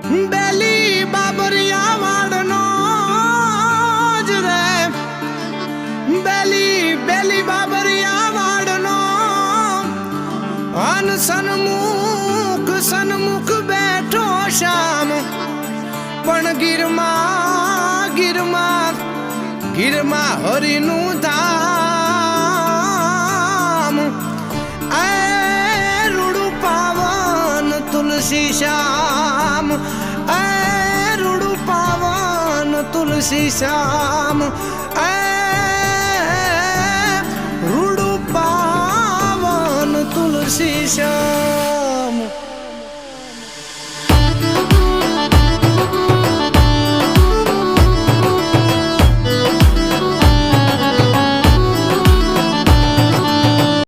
બેલી બાબરિયા વાડનો જ રે બેલી બાબરિયા વાડનો અન સન્મુખ બેઠો શ્યામ પણ ગીરમાં હરિનું ધામ એ રૂડું પાવન તુલસી શ્યામ એ રૂડું પાવન તુલસી શ્યામ એ રૂડું પાવન તુલસી શ્યામ